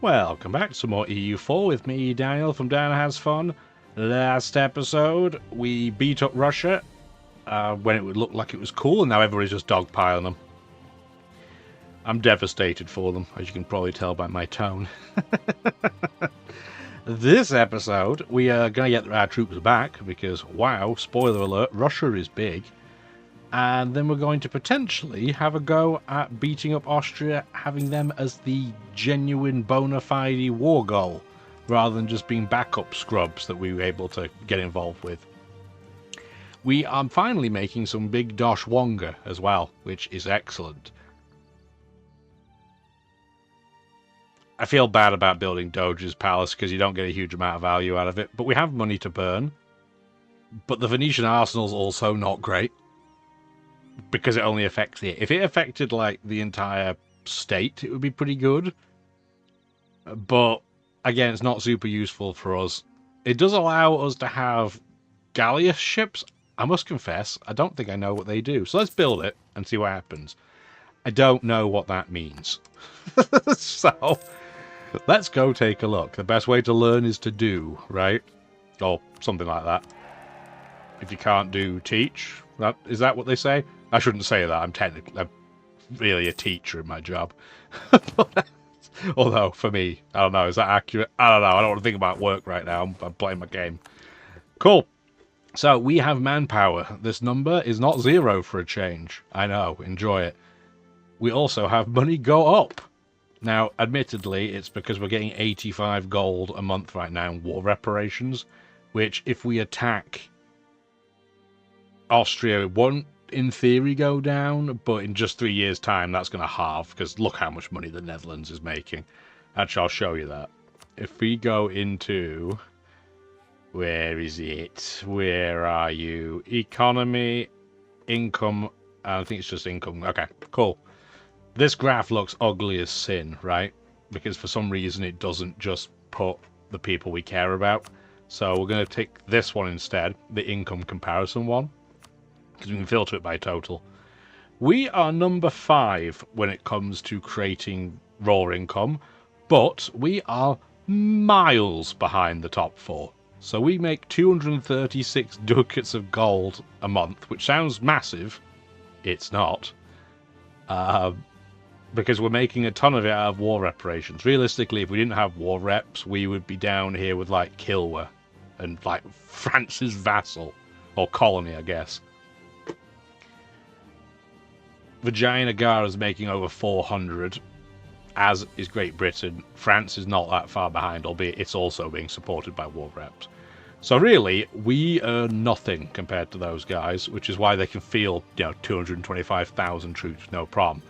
Welcome back to some more EU4 with me, Daniel from Dan Has Fun. Last episode, we beat up Russia when it would look like it was cool, and now everybody's just dogpiling them. I'm devastated for them, as you can probably tell by my tone. This episode, we are going to get our troops back, because, wow, spoiler alert, Russia is big. And then we're going to potentially have a go at beating up Austria, having them as the genuine bona fide war goal, rather than just being backup scrubs that we were able to get involved with. We are finally making some big dosh wonga as well, which is excellent. I feel bad about building Doge's palace because you don't get a huge amount of value out of it, but we have money to burn. But the Venetian arsenal's also not great, because it only affects it. If it affected, like, the entire state, it would be pretty good. But, again, it's not super useful for us. It does allow us to have galleass ships. I must confess, I don't think I know what they do. So let's build it and see what happens. I don't know what that means. So, let's go take a look. The best way to learn is to do, right? Or something like that. If you can't do, teach. Is that what they say? I shouldn't say that. I'm really a teacher in my job. Although, for me, I don't know, is that accurate? I don't know. I don't want to think about work right now. I'm playing my game. Cool. So, we have manpower. This number is not 0 for a change. I know. Enjoy it. We also have money go up. Now, admittedly, it's because we're getting 85 gold a month right now in war reparations, which, if we attack Austria, won't, in theory, go down, but in just 3 years' time, that's going to halve, because look how much money the Netherlands is making. Actually, I'll show you that. If we go into... Where is it? Where are you? Economy, income, I think it's just income. Okay, cool. This graph looks ugly as sin, right? Because for some reason, it doesn't just put the people we care about. So we're going to take this one instead, the income comparison one, because we can filter it by total. We are number 5 when it comes to creating raw income, but we are miles behind the top 4. So we make 236 ducats of gold a month, which sounds massive. It's not. Because we're making a ton of it out of war reparations. Realistically, if we didn't have war reps, we would be down here with, like, Kilwa and, like, France's vassal. Or colony, I guess. Vijayanagar is making over 400, as is Great Britain. France is not that far behind, albeit it's also being supported by war reps. So really, we earn nothing compared to those guys, which is why they can field, 225,000 troops, no problem.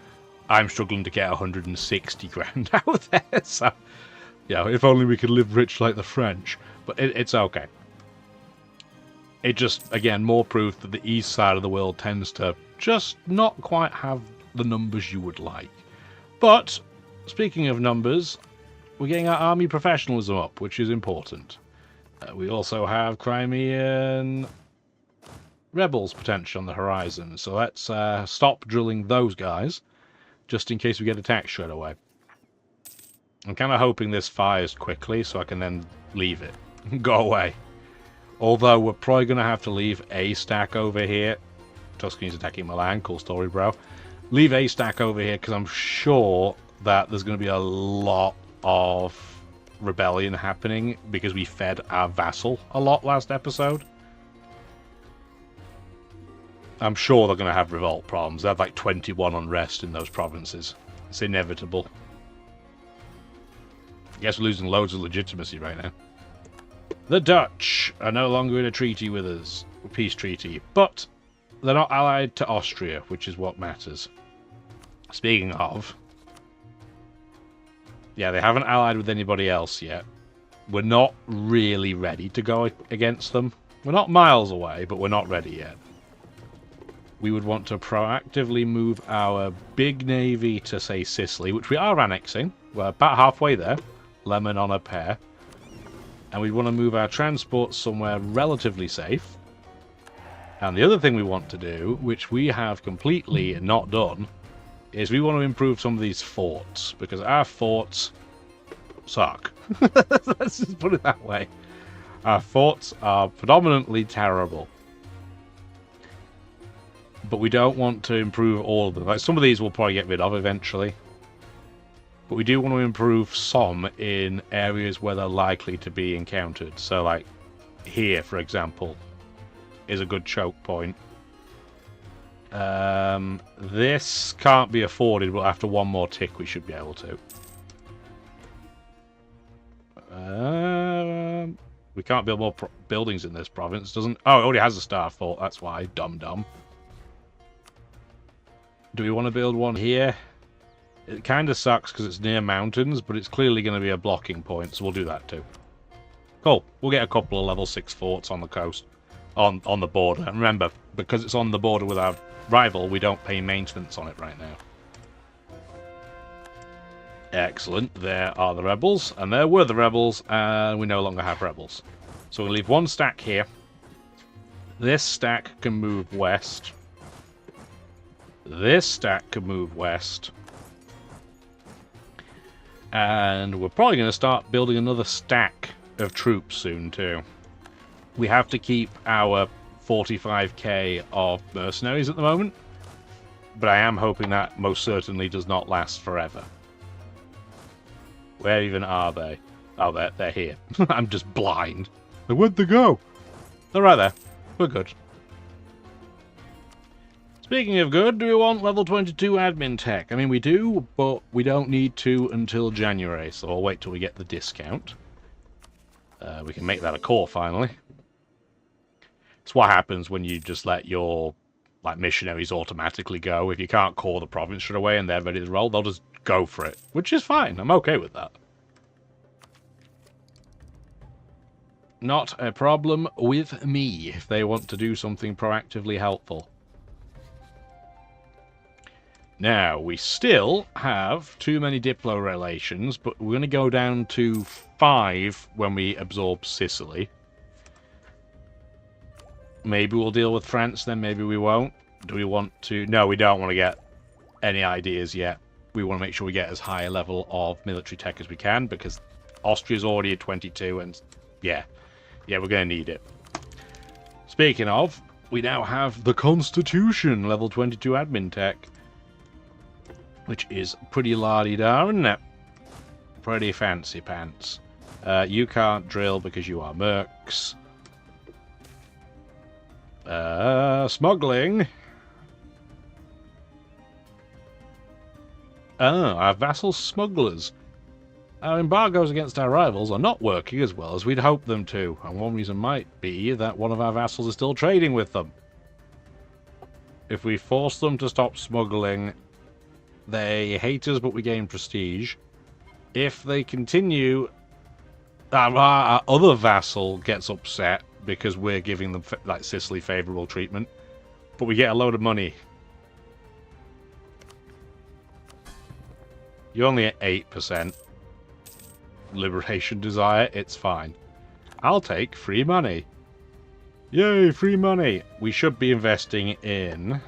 I'm struggling to get 160 grand out there, so, if only we could live rich like the French. But it's okay. It just, again, more proof that the east side of the world tends to just not quite have the numbers you would like. But, speaking of numbers, we're getting our army professionalism up, which is important. We also have Crimean rebels potential on the horizon, so let's stop drilling those guys, just in case we get attacked straight away. I'm kind of hoping this fires quickly, so I can then leave it. Go away. Although, we're probably going to have to leave a stack over here. Tuscany's attacking Milan. Cool story, bro. Leave a stack over here, because I'm sure that there's going to be a lot of rebellion happening, because we fed our vassal a lot last episode. I'm sure they're going to have revolt problems. They have like 21 unrest in those provinces. It's inevitable. I guess we're losing loads of legitimacy right now. The Dutch are no longer in a treaty with us, a peace treaty, but they're not allied to Austria, which is what matters. Speaking of, they haven't allied with anybody else yet. We're not really ready to go against them. We're not miles away, but we're not ready yet. We would want to proactively move our big navy to, say, Sicily, which we are annexing. We're about halfway there. Lemon on a pear. And we want to move our transport somewhere relatively safe. And the other thing we want to do, which we have completely not done, is we want to improve some of these forts. Because our forts suck. Let's just put it that way. Our forts are predominantly terrible. But we don't want to improve all of them. Like, some of these we'll probably get rid of eventually. But we do want to improve some in areas where they're likely to be encountered. So, like, here, for example, is a good choke point. This can't be afforded, but after one more tick we should be able to. We can't build more buildings in this province, doesn't... Oh, it already has a star fort, that's why. Dum-dum. Do we want to build one here? It kind of sucks because it's near mountains, but it's clearly going to be a blocking point, so we'll do that too. Cool. We'll get a couple of level 6 forts on the coast. On the border. And remember, because it's on the border with our rival, we don't pay maintenance on it right now. Excellent. There are the rebels, and there were the rebels, and we no longer have rebels. So we'll leave one stack here. This stack can move west. This stack can move west. And we're probably going to start building another stack of troops soon, too. We have to keep our 45k of mercenaries at the moment, but I am hoping that most certainly does not last forever. Where even are they? Oh, they're here. I'm just blind. Where'd they go? They're right there. We're good. Speaking of good, do we want level 22 admin tech? I mean, we do, but we don't need to until January, so I'll wait till we get the discount. We can make that a core, finally. It's what happens when you just let your missionaries automatically go. If you can't core the province straight away and they're ready to roll, they'll just go for it, which is fine. I'm okay with that. Not a problem with me if they want to do something proactively helpful. Now, we still have too many Diplo relations, but we're going to go down to 5 when we absorb Sicily. Maybe we'll deal with France, then maybe we won't. Do we want to... No, we don't want to get any ideas yet. We want to make sure we get as high a level of military tech as we can, because Austria's already at 22, and yeah, we're going to need it. Speaking of, we now have the Constitution, level 22 admin tech, which is pretty la-di-da, isn't it? Pretty fancy pants. You can't drill because you are mercs. Smuggling. Our vassal smugglers. Our embargoes against our rivals are not working as well as we'd hoped them to, and one reason might be that one of our vassals is still trading with them. If we force them to stop smuggling, they hate us, but we gain prestige. If they continue, our other vassal gets upset because we're giving them, like, Sicily favourable treatment, but we get a load of money. You're only at 8%. Liberation desire, it's fine. I'll take free money. Yay, free money! We should be investing in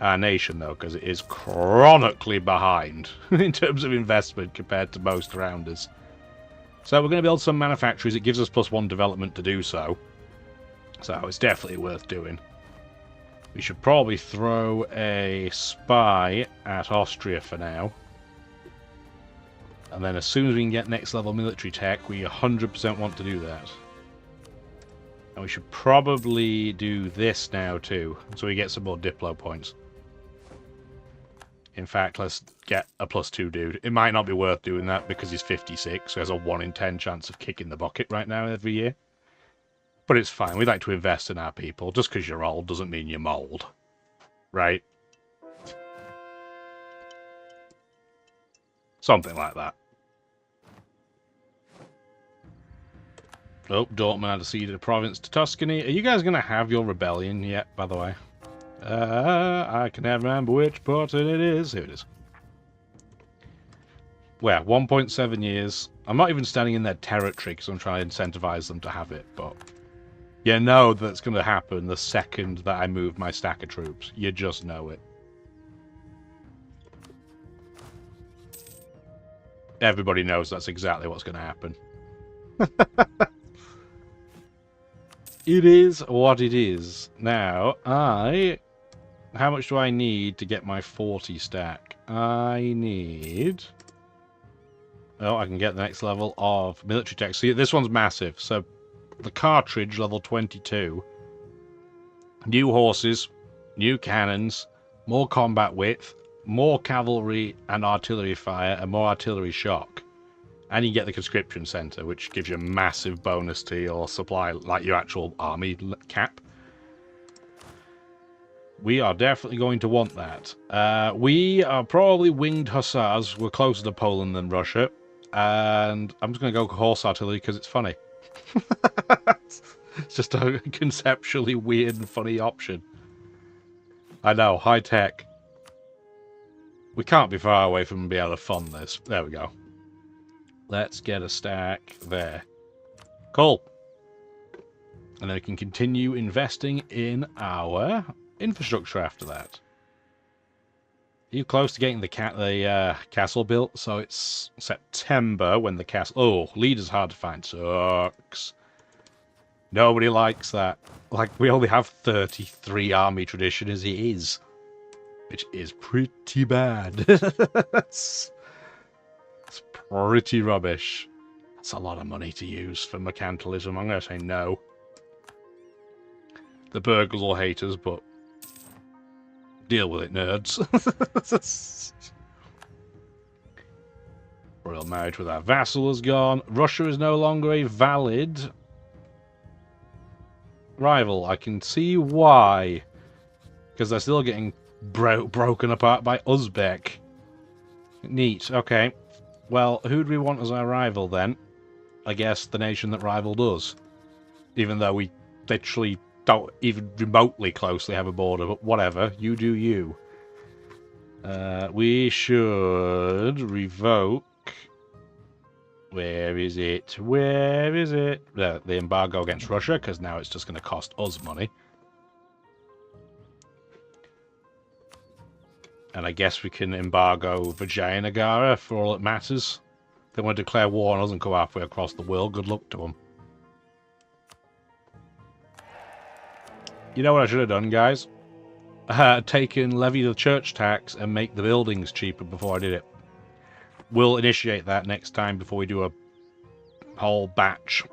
our nation, though, because it is chronically behind in terms of investment compared to most around us. So we're going to build some manufactories. It gives us +1 development to do so. So it's definitely worth doing. We should probably throw a spy at Austria for now. And then as soon as we can get next level military tech, we 100% want to do that. And we should probably do this now too, so we get some more Diplo points. In fact, let's get a +2 dude. It might not be worth doing that because he's 56, so he has a 1 in 10 chance of kicking the bucket right now every year. But it's fine. We like to invest in our people. Just because you're old doesn't mean you're mold. Right? Something like that. Oh, Dortmund had ceded a province to Tuscany. Are you guys going to have your rebellion yet, by the way? I can never remember which button it is. Here it is. Well, 1.7 years. I'm not even standing in their territory because I'm trying to incentivize them to have it, but you know that's going to happen the second that I move my stack of troops. You just know it. Everybody knows that's exactly what's going to happen. It is what it is. Now, how much do I need to get my 40 stack? I need... Oh, I can get the next level of military tech. See, this one's massive. So, the cartridge, level 22. New horses, new cannons, more combat width, more cavalry and artillery fire, and more artillery shock. And you get the conscription center, which gives you a massive bonus to your supply, like your actual army cap. We are definitely going to want that. We are probably winged hussars. We're closer to Poland than Russia. And I'm just going to go horse artillery because it's funny. It's just a conceptually weird and funny option. I know, high tech. We can't be far away from being able to fund this. There we go. Let's get a stack there. Cool. And then we can continue investing in our infrastructure after that. Are you close to getting the castle built? So it's September when the castle... Oh, leader's hard to find. Sucks. Nobody likes that. Like, we only have 33 army tradition as it is. Which is pretty bad. It's pretty rubbish. That's a lot of money to use for mercantilism. I'm going to say no. The burglars will hate us, but deal with it, nerds. Royal marriage with our vassal is gone. Russia is no longer a valid rival. I can see why. Because they're still getting broken apart by Uzbek. Neat. Okay. Well, who do we want as our rival then? I guess the nation that rivaled us. Even though we literally don't even remotely closely have a border, but whatever. You do you. We should revoke... Where is it? Where is it? The embargo against Russia, because now it's just going to cost us money. And I guess we can embargo Vijayanagar for all it matters. If they want to declare war on us and go halfway across the world, good luck to them. You know what I should have done, guys? Levy the church tax and make the buildings cheaper before I did it. We'll initiate that next time before we do a whole batch.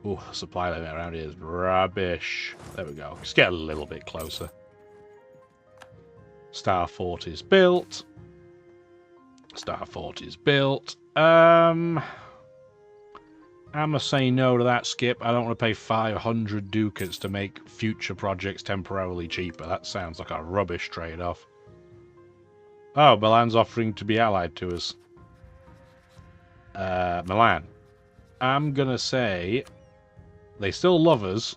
Ooh, the supply limit around here is rubbish. There we go. Just get a little bit closer. Star Fort is built. Star Fort is built. I'm gonna say no to that, Skip. I don't want to pay 500 ducats to make future projects temporarily cheaper. That sounds like a rubbish trade-off. Oh, Milan's offering to be allied to us. Milan. I'm gonna say they still love us.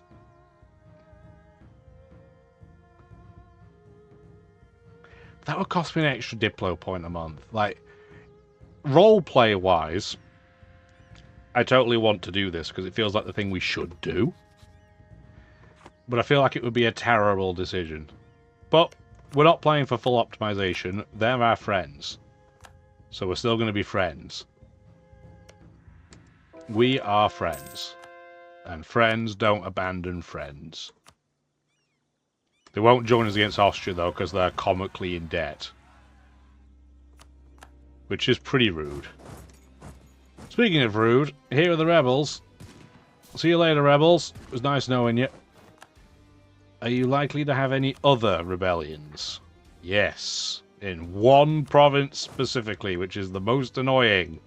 That would cost me an extra Diplo point a month. Like, roleplay-wise, I totally want to do this because it feels like the thing we should do. But I feel like it would be a terrible decision. But we're not playing for full optimization. They're our friends. So we're still going to be friends. We are friends. And friends don't abandon friends. They won't join us against Austria, though, because they're comically in debt. Which is pretty rude. Speaking of rude, here are the rebels. See you later, rebels. It was nice knowing you. Are you likely to have any other rebellions? Yes. In one province specifically, which is the most annoying.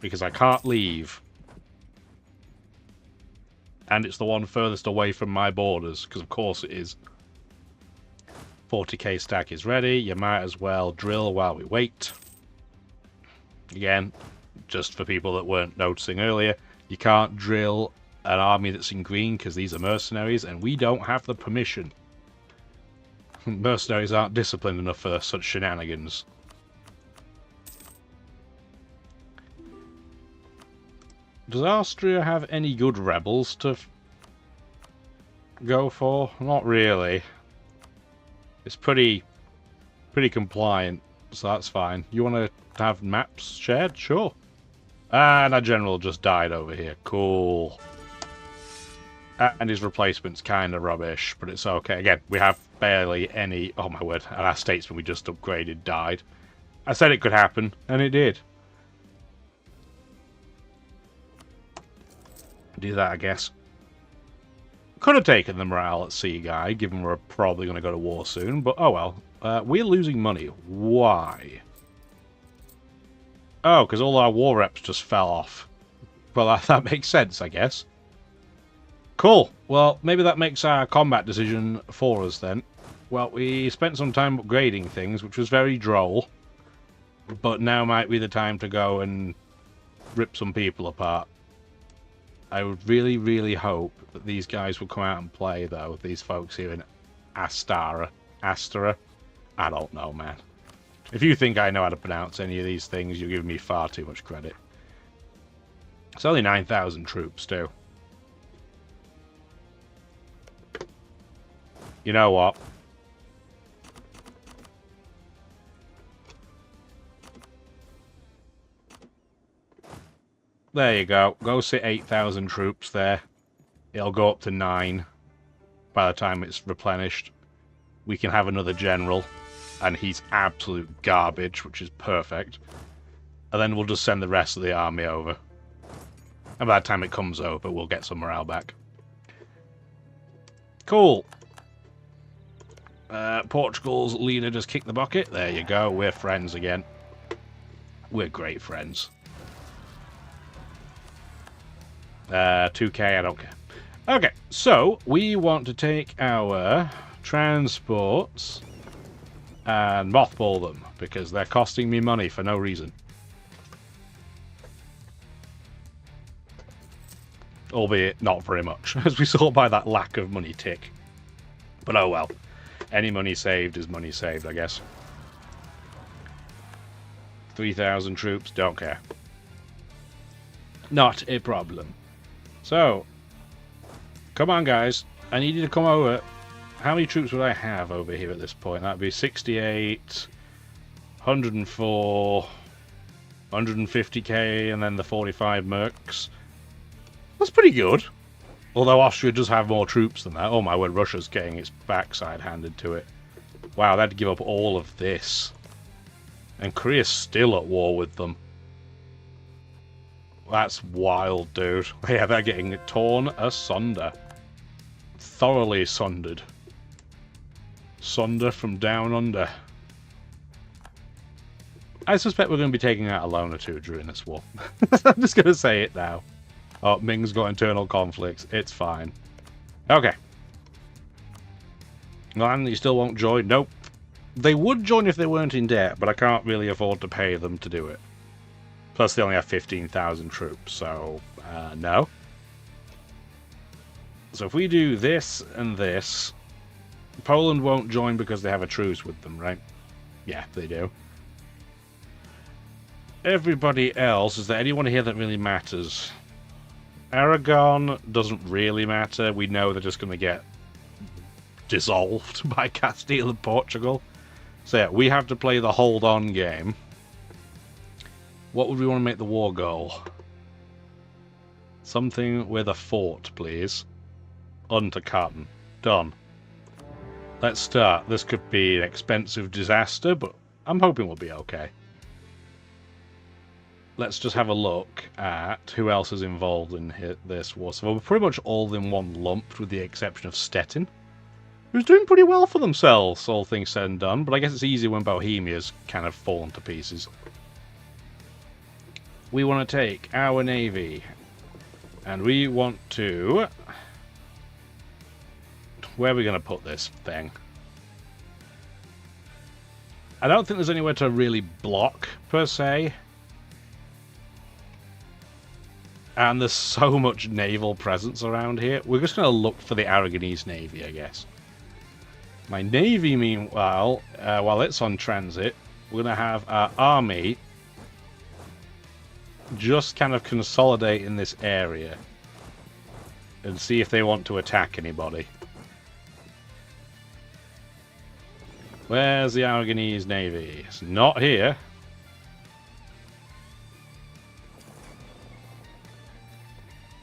Because I can't leave. And it's the one furthest away from my borders, because of course it is. 40k stack is ready. You might as well drill while we wait. Again, just for people that weren't noticing earlier, you can't drill an army that's in green because these are mercenaries, and we don't have the permission. Mercenaries aren't disciplined enough for such shenanigans. Does Austria have any good rebels to go for? Not really. It's pretty pretty compliant, so that's fine. You want to have maps shared? Sure. And our general just died over here. Cool. And his replacement's kind of rubbish, but it's okay. Again, we have barely any... Oh my word, and our statesman we just upgraded died. I said it could happen, and it did. Do that, I guess. Could have taken the morale at sea guy, given we're probably going to go to war soon, but oh well. We're losing money. Why? Oh, because all our war reps just fell off. Well, that makes sense, I guess. Cool. Well, maybe that makes our combat decision for us then. Well, we spent some time upgrading things, which was very droll. But now might be the time to go and rip some people apart. I would really, really hope that these guys will come out and play, though. These folks here in Astara. I don't know, man. If you think I know how to pronounce any of these things, you're giving me far too much credit. It's only 9,000 troops, too. You know what? There you go. Go sit 8,000 troops there. It'll go up to 9 by the time it's replenished. We can have another general, and he's absolute garbage, which is perfect. And then we'll just send the rest of the army over. And by the time it comes over, we'll get some morale back. Cool. Portugal's leader just kicked the bucket. There you go. We're friends again. We're great friends. 2k, I don't care. Okay, so we want to take our transports and mothball them because they're costing me money for no reason. Albeit not very much, as we saw by that lack of money tick. But oh well. Any money saved is money saved, I guess. 3,000 troops, don't care. Not a problem. So, come on guys, I need you to come over. How many troops would I have over here at this point? That'd be 68, 104, 150k, and then the 45 mercs. That's pretty good. Although Austria does have more troops than that. Oh my word, Russia's getting its backside handed to it. Wow, they had to give up all of this. And Korea's still at war with them. That's wild, dude. Yeah, they're getting torn asunder. Thoroughly sundered. Sunder from down under. I suspect we're going to be taking out a loan or two during this war. I'm just going to say it now. Oh, Ming's got internal conflicts. It's fine. Okay. And you still won't join? Nope. They would join if they weren't in debt, but I can't really afford to pay them to do it. Plus, they only have 15,000 troops, so no. So if we do this and this, Poland won't join because they have a truce with them, right? Yeah, they do. Everybody else, is there anyone here that really matters? Aragon doesn't really matter. We know they're just going to get dissolved by Castile and Portugal. So yeah, we have to play the hold on game. What would we want to make the war goal? Something with a fort, please. Unterkarten. Done. Let's start. This could be an expensive disaster, but I'm hoping we'll be okay. Let's just have a look at who else is involved in this war. So we're pretty much all in one lump, with the exception of Stettin, who's doing pretty well for themselves, all things said and done. But I guess it's easy when Bohemia's kind of fallen to pieces. We want to take our navy, and we want to... Where are we going to put this thing? I don't think there's anywhere to really block, per se. And there's so much naval presence around here. We're just going to look for the Aragonese Navy, I guess. My navy, meanwhile, while it's on transit, we're going to have our army just kind of consolidate in this area and see if they want to attack anybody. Where's the Aragonese Navy? It's not here.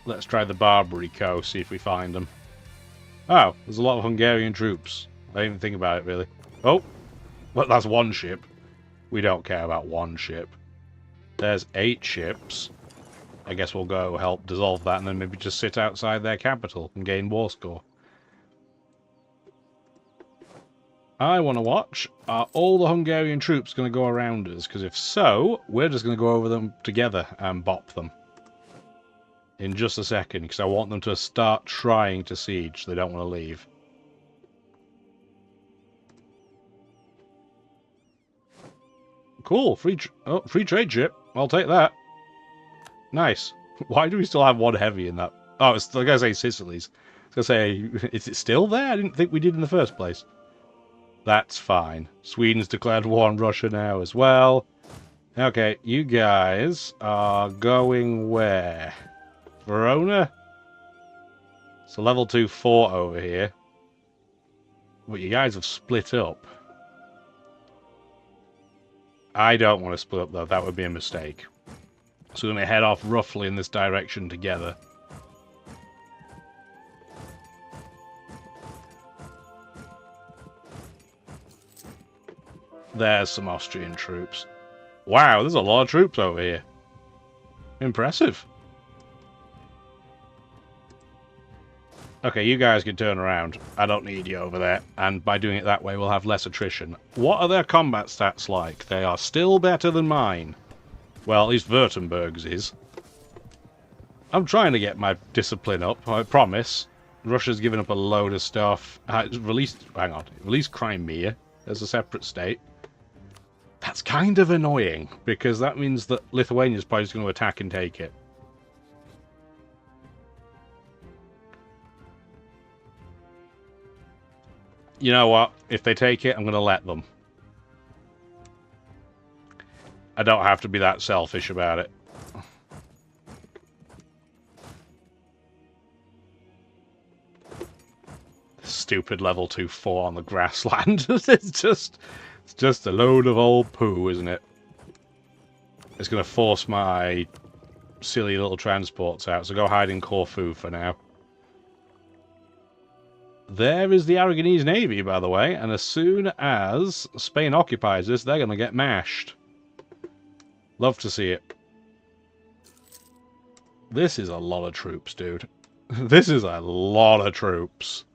Let's try the Barbary Coast, see if we find them. Oh, there's a lot of Hungarian troops. I didn't even think about it, really. Oh, well, that's one ship. We don't care about one ship. There's 8 ships. I guess we'll go help dissolve that and then maybe just sit outside their capital and gain war score. I want to watch, are all the Hungarian troops going to go around us? Because if so, we're just going to go over them together and bop them. In just a second, because I want them to start trying to siege. They don't want to leave. Cool, free trade ship. I'll take that. Nice. Why do we still have one heavy in that? Oh, it's, I was going to say Sicily's. I was going to say, is it still there? I didn't think we did in the first place. That's fine. Sweden's declared war on Russia now as well. Okay, you guys are going where? Verona? So level 2 fort over here. But you guys have split up. I don't want to split up though, that would be a mistake. So we're going to head off roughly in this direction together. There's some Austrian troops. Wow, there's a lot of troops over here. Impressive. Okay, you guys can turn around. I don't need you over there. And by doing it that way, we'll have less attrition. What are their combat stats like? They are still better than mine. Well, at least Württemberg's is. I'm trying to get my discipline up, I promise. Russia's given up a load of stuff. Released Crimea as a separate state. That's kind of annoying, because that means that Lithuania's probably just going to attack and take it. You know what? If they take it, I'm going to let them. I don't have to be that selfish about it. Stupid level 2 fort on the grassland. It's just a load of old poo, isn't it? It's going to force my silly little transports out, so go hide in Corfu for now. There is the Aragonese Navy, by the way, and as soon as Spain occupies this, they're going to get mashed. Love to see it. This is a lot of troops, dude. This is a lot of troops.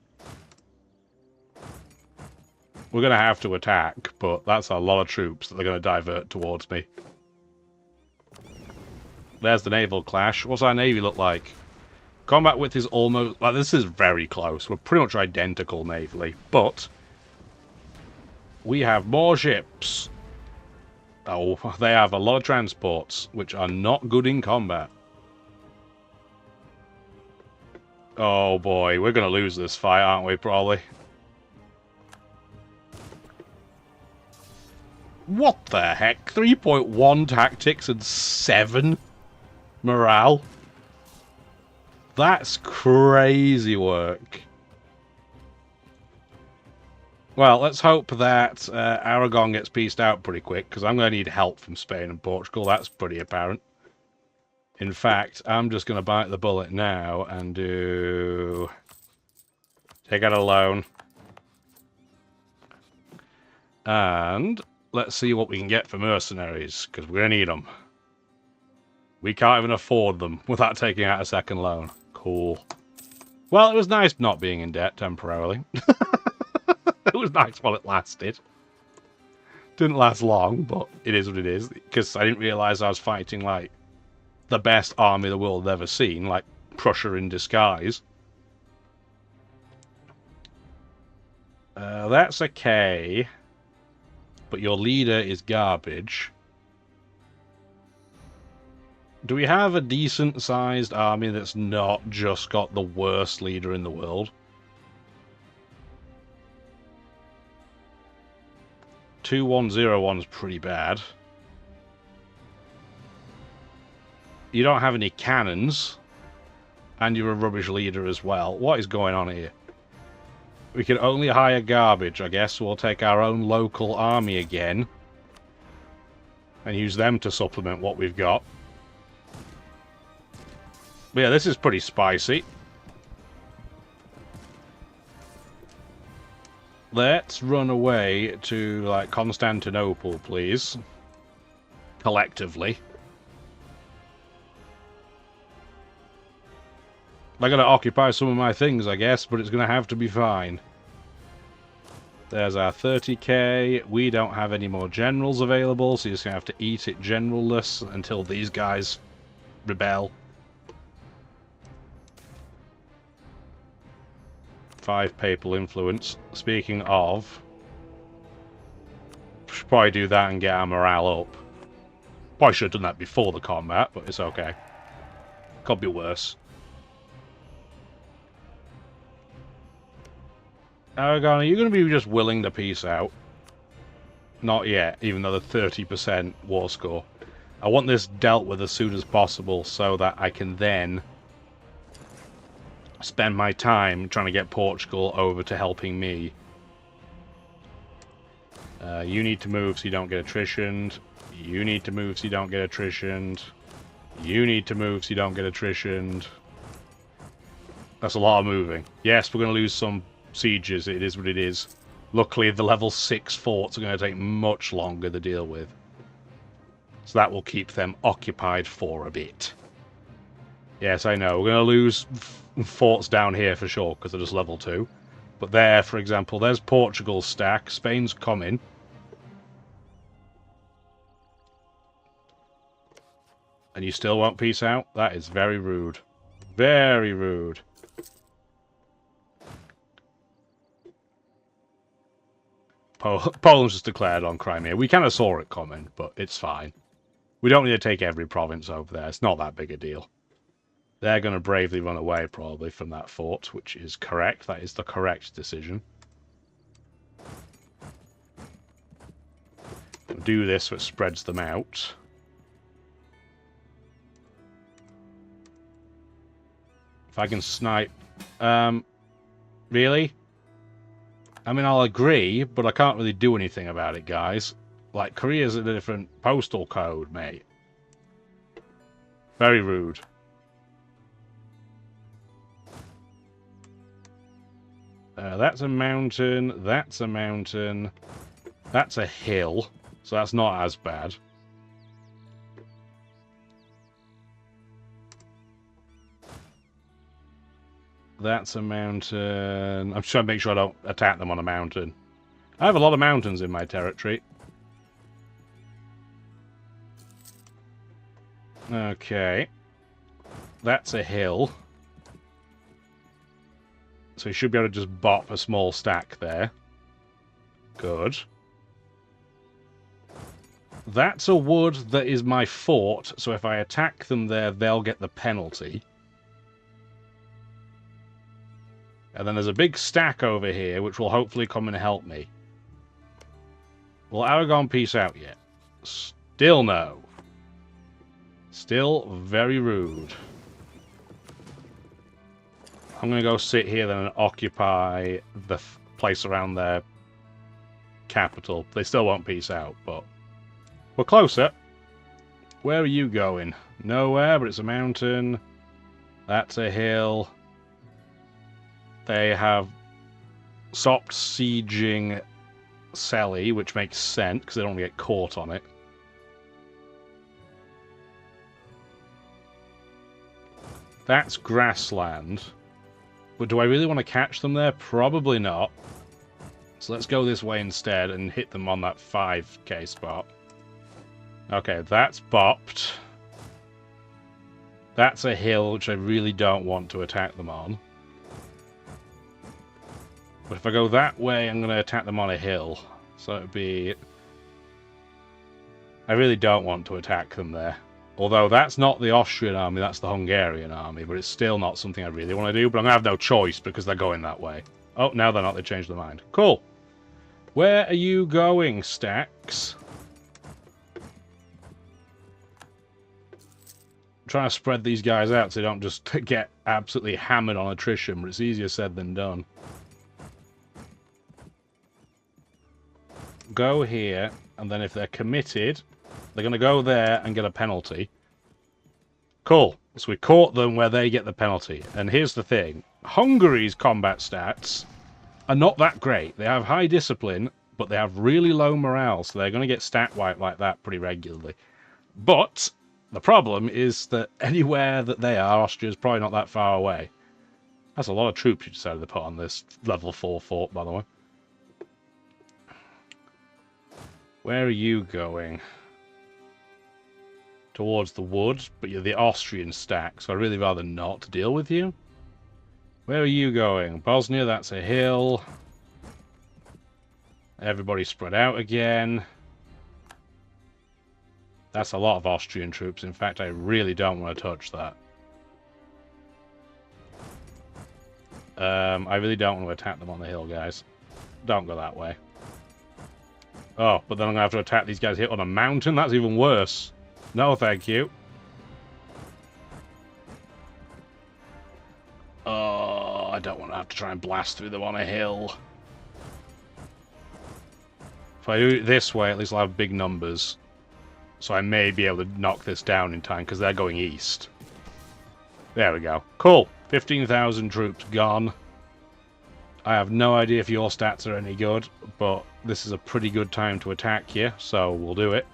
We're going to have to attack, but that's a lot of troops that they're going to divert towards me. There's the naval clash. What's our navy look like? Combat width is almost... Like, this is very close. We're pretty much identical navally, but we have more ships. Oh, they have a lot of transports, which are not good in combat. Oh boy, we're going to lose this fight, aren't we, probably? What the heck? 3.1 tactics and 7 morale? That's crazy work. Well, let's hope that Aragon gets pieced out pretty quick, because I'm going to need help from Spain and Portugal. That's pretty apparent. In fact, I'm just going to bite the bullet now and do... Take out a loan. And let's see what we can get for mercenaries, because we're going to need them. We can't even afford them without taking out a second loan. Cool. Well, it was nice not being in debt temporarily. It was nice while it lasted. Didn't last long, but it is what it is. Because I didn't realise I was fighting, like, the best army the world had ever seen. Like, Prussia in disguise. That's okay. But your leader is garbage. Do we have a decent-sized army that's not just got the worst leader in the world? 2101's pretty bad. You don't have any cannons. And you're a rubbish leader as well. What is going on here? We can only hire garbage, I guess. We'll take our own local army again. And use them to supplement what we've got. But yeah, this is pretty spicy. Let's run away to, like, Constantinople, please. Collectively. They're going to occupy some of my things, I guess, but it's going to have to be fine. There's our 30k. We don't have any more generals available, so you're just going to have to eat it generalless until these guys rebel. 5 papal influence. Speaking of, should probably do that and get our morale up. Probably should have done that before the combat, but it's okay. Could be worse. Aragon, are you going to be just willing to peace out? Not yet, even though the 30% war score. I want this dealt with as soon as possible so that I can then spend my time trying to get Portugal over to helping me. You need to move so you don't get attritioned. You need to move so you don't get attritioned. You need to move so you don't get attritioned. That's a lot of moving. Yes, we're going to lose some sieges. It is what it is. Luckily, the level 6 forts are going to take much longer to deal with. So that will keep them occupied for a bit. Yes, I know. We're going to lose forts down here for sure, because they're just level 2. But there, for example, there's Portugal's stack. Spain's coming. And you still won't peace out? That is very rude. Very rude. Poland's just declared on Crimea. We kind of saw it coming, but it's fine. We don't need to take every province over there. It's not that big a deal. They're going to bravely run away, probably, from that fort, which is correct. That is the correct decision. We'll do this so it spreads them out. If I can snipe... really? I mean, I'll agree, but I can't really do anything about it, guys. Like, Korea's in a different postal code, mate. Very rude. That's a mountain, that's a mountain, that's a hill, so that's not as bad. That's a mountain. I'm just trying to make sure I don't attack them on a mountain. I have a lot of mountains in my territory. Okay. That's a hill. So you should be able to just bop a small stack there. Good. That's a wood that is my fort, so if I attack them there, they'll get the penalty. And then there's a big stack over here, which will hopefully come and help me. Will Aragon peace out yet? Still no. Still very rude. I'm going to go sit here then and occupy the place around their capital. They still won't peace out, but we're closer. Where are you going? Nowhere, but it's a mountain. That's a hill. They have stopped sieging Selly, which makes sense because they don't want to get caught on it. That's grassland. But do I really want to catch them there? Probably not. So let's go this way instead and hit them on that 5k spot. Okay, that's bopped. That's a hill which I really don't want to attack them on. But if I go that way, I'm going to attack them on a hill. So it would be... I really don't want to attack them there. Although that's not the Austrian army, that's the Hungarian army. But it's still not something I really want to do. But I'm going to have no choice because they're going that way. Oh, now they're not. They changed their mind. Cool. Where are you going, Stacks? I'm trying to spread these guys out so they don't just get absolutely hammered on attrition. But it's easier said than done. go here, and then if they're committed, they're going to go there and get a penalty. Cool. So we caught them where they get the penalty. And here's the thing. Hungary's combat stats are not that great. They have high discipline, but they have really low morale, so they're going to get stat wiped like that pretty regularly. But the problem is that anywhere that they are, Austria's probably not that far away. That's a lot of troops you decided to put on this level 4 fort, by the way. Where are you going? Towards the wood, but you're the Austrian stack, so I'd really rather not deal with you. Where are you going? Bosnia, that's a hill. Everybody spread out again. That's a lot of Austrian troops. In fact, I really don't want to touch that. I really don't want to attack them on the hill, guys. Don't go that way. Oh, but then I'm going to have to attack these guys here on a mountain? That's even worse. No, thank you. Oh, I don't want to have to try and blast through them on a hill. If I do it this way, at least I'll have big numbers. So I may be able to knock this down in time, because they're going east. There we go. Cool. 15,000 troops gone. I have no idea if your stats are any good, but this is a pretty good time to attack you, so we'll do it.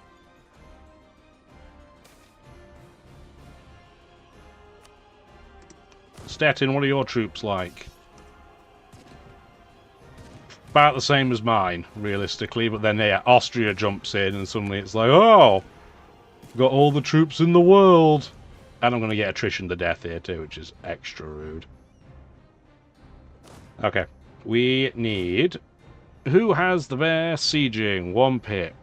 Stettin, what are your troops like? About the same as mine, realistically, but then yeah, Austria jumps in and suddenly it's like, oh, got all the troops in the world. And I'm going to get attrition to death here too, which is extra rude. Okay, we need... Who has the best sieging? 1 pip.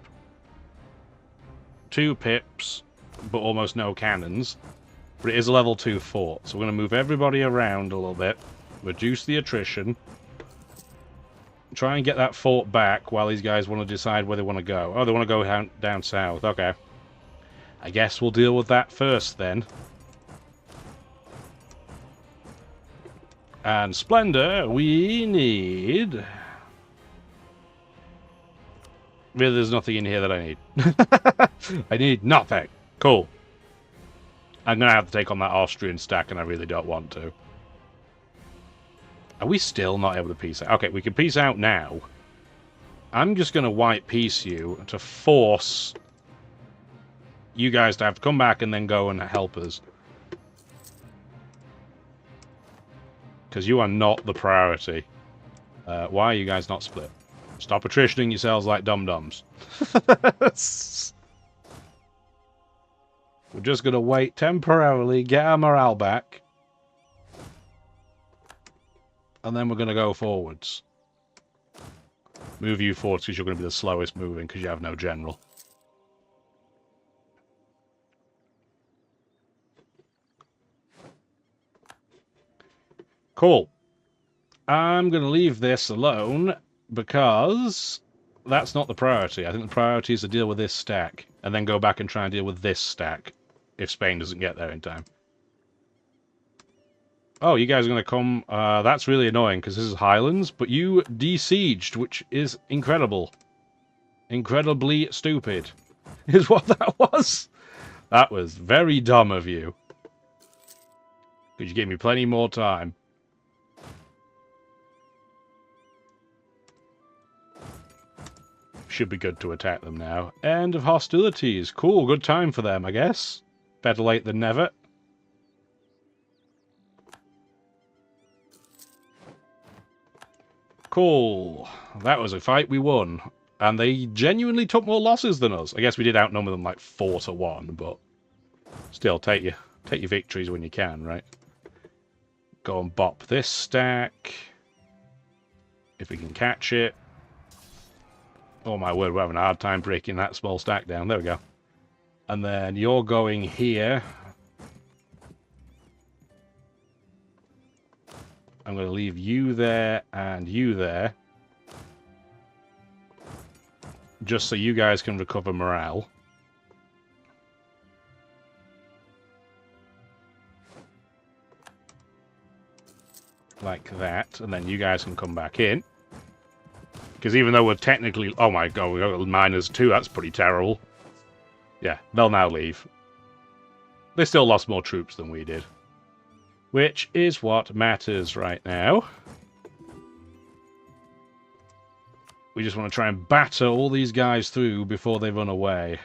2 pips, but almost no cannons. But it is a level 2 fort, so we're going to move everybody around a little bit. Reduce the attrition. Try and get that fort back while these guys want to decide where they want to go. Oh, they want to go down south. Okay. I guess we'll deal with that first then. And Splendor, we need... Really, there's nothing in here that I need. I need nothing. Cool. I'm going to have to take on that Austrian stack, and I really don't want to. Are we still not able to peace out? Okay, we can peace out now. I'm just going to white peace you to force you guys to have to come back and then go and help us. Because you are not the priority. Why are you guys not split? Stop attritioning yourselves like dum-dums. We're just going to wait temporarily, get our morale back. And then we're going to go forwards. Move you forwards because you're going to be the slowest moving because you have no general. Cool. I'm going to leave this alone because that's not the priority. I think the priority is to deal with this stack and then go back and try and deal with this stack if Spain doesn't get there in time. Oh, you guys are going to come... that's really annoying because this is Highlands, but you desieged, which is incredible. Incredibly stupid is what that was. That was very dumb of you. Because you gave me plenty more time. Should be good to attack them now. End of hostilities. Cool, good time for them, I guess. Better late than never. Cool. That was a fight we won. And they genuinely took more losses than us. I guess we did outnumber them like 4-1, but still, take your victories when you can, right? Go and bop this stack. If we can catch it. Oh my word, we're having a hard time breaking that small stack down. There we go. And then you're going here. I'm going to leave you there and you there. Just so you guys can recover morale. Like that. And then you guys can come back in. Because even though we're technically... Oh my god, we got -2. That's pretty terrible. Yeah, they'll now leave. They still lost more troops than we did. Which is what matters right now. We just want to try and batter all these guys through before they run away.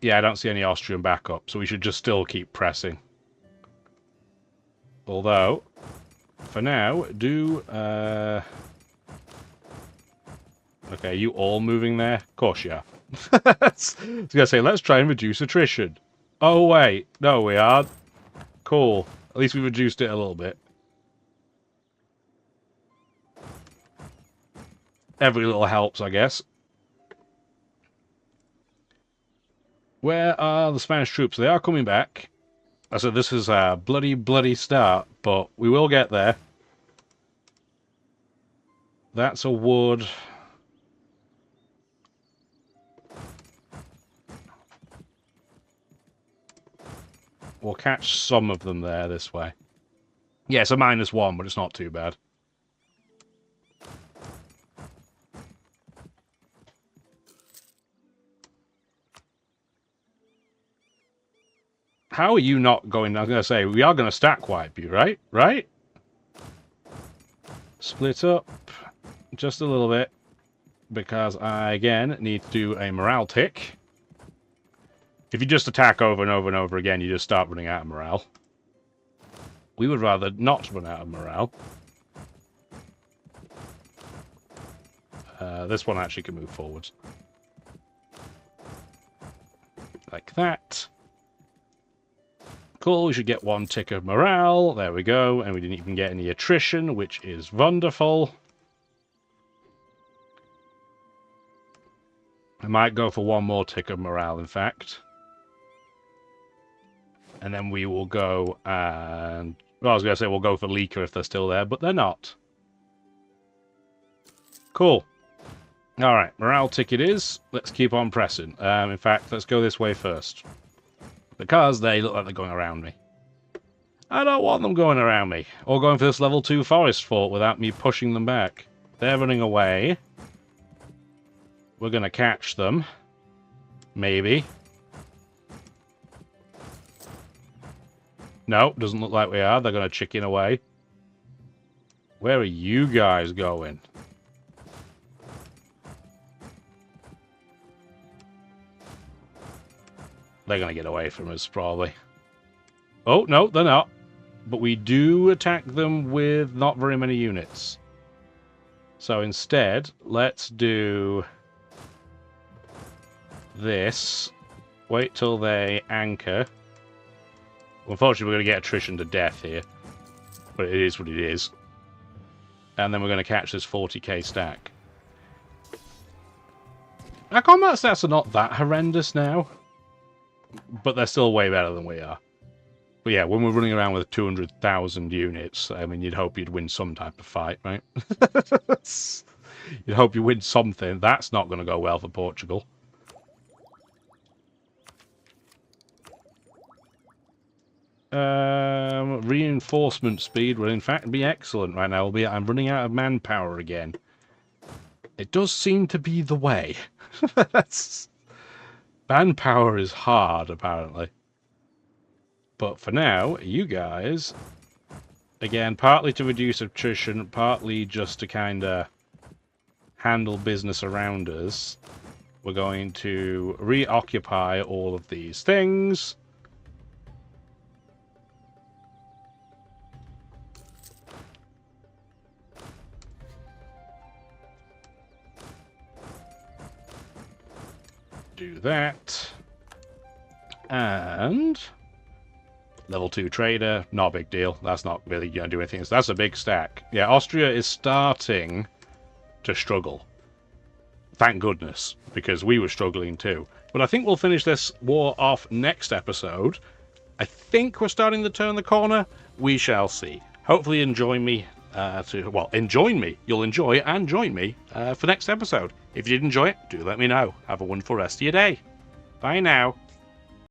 Yeah, I don't see any Austrian backup, so we should just still keep pressing. Although, for now, okay, you all moving there? Of course you are. I was going to say, let's try and reduce attrition. Oh, wait. No, we aren't. Cool. At least we reduced it a little bit. Every little helps, I guess. Where are the Spanish troops? They are coming back. I said this is a bloody, bloody start, but we will get there. That's a wood. We'll catch some of them there this way. Yeah, it's a -1, but it's not too bad. How are you not going? I was going to say, we are going to stack wipe you, right? Right? Split up just a little bit. Because I, again, need to do a morale tick. If you just attack over and over and over again, you just start running out of morale. We would rather not run out of morale. This one actually can move forwards. Like that. Cool, we should get 1 tick of morale. There we go. And we didn't even get any attrition, which is wonderful. I might go for 1 more tick of morale, in fact. And then we will go and... Well, I was going to say we'll go for Leaker if they're still there, but they're not. Cool. Alright, morale tick it is. Let's keep on pressing. In fact, let's go this way first. Because they look like they're going around me. I don't want them going around me. Or going for this level 2 forest fort without me pushing them back. They're running away. We're going to catch them. Maybe. No, doesn't look like we are. They're going to chicken away. Where are you guys going? They're going to get away from us, probably. Oh, no, they're not. But we do attack them with not very many units. So instead, let's do this. Wait till they anchor. Unfortunately, we're going to get attrition to death here. But it is what it is. And then we're going to catch this 40k stack. Our combat stats are not that horrendous now. But they're still way better than we are. But yeah, when we're running around with 200,000 units, I mean, you'd hope you'd win some type of fight, right? You'd hope you win something. That's not going to go well for Portugal. Reinforcement speed will in fact be excellent right now, albeit I'm running out of manpower again. It does seem to be the way. Manpower is hard, apparently. But for now, you guys, again, partly to reduce attrition, partly just to kind of handle business around us, we're going to reoccupy all of these things. Do that. And level 2 trader, not a big deal. That's not really going to do anything. So that's a big stack. Yeah, Austria is starting to struggle. Thank goodness, because we were struggling too. But I think we'll finish this war off next episode. I think we're starting to turn the corner. We shall see. Hopefully enjoy me. Join me. You'll enjoy and join me for next episode. If you did enjoy it, do let me know. Have a wonderful rest of your day. Bye now.